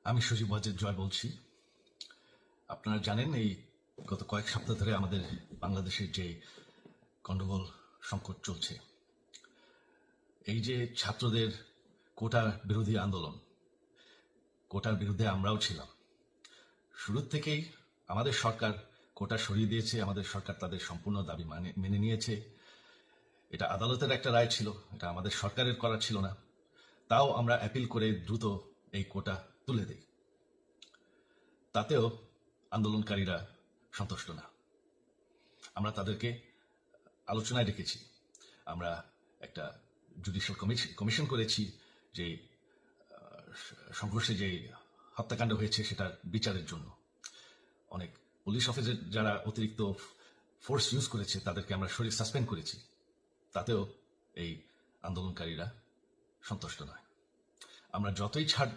আমি সজীব ওয়াজেদ জয় বলছি। আপনারা জানেন এই গত কয়েক সপ্তাহ ধরে আমাদের বাংলাদেশের যে গণ্ডগোল সংকট চলছে, এই যে ছাত্রদের কোটা বিরোধী আন্দোলন, কোটার বিরুদ্ধে আমরাও ছিলাম। শুরুর থেকেই আমাদের সরকার কোটা সরিয়ে দিয়েছে, আমাদের সরকার তাদের সম্পূর্ণ দাবি মেনে নিয়েছে। এটা আদালতের একটা রায় ছিল, এটা আমাদের সরকারের করা ছিল না। তাও আমরা অ্যাপিল করে দ্রুত এই কোটা তুলে দিই। তাতেও আন্দোলনকারীরা সন্তুষ্ট না। আমরা তাদেরকে আলোচনায় রেখেছি। আমরা একটা জুডিশিয়াল কমিশন করেছি যে সংঘর্ষে যে হত্যাকাণ্ড হয়েছে সেটার বিচারের জন্য। অনেক পুলিশ অফিসার যারা অতিরিক্ত ফোর্স ইউজ করেছে তাদেরকে আমরা সাসপেন্ড করেছি। তাতেও এই আন্দোলনকারীরা সন্তুষ্ট নয়। আমরা যতই ছাড়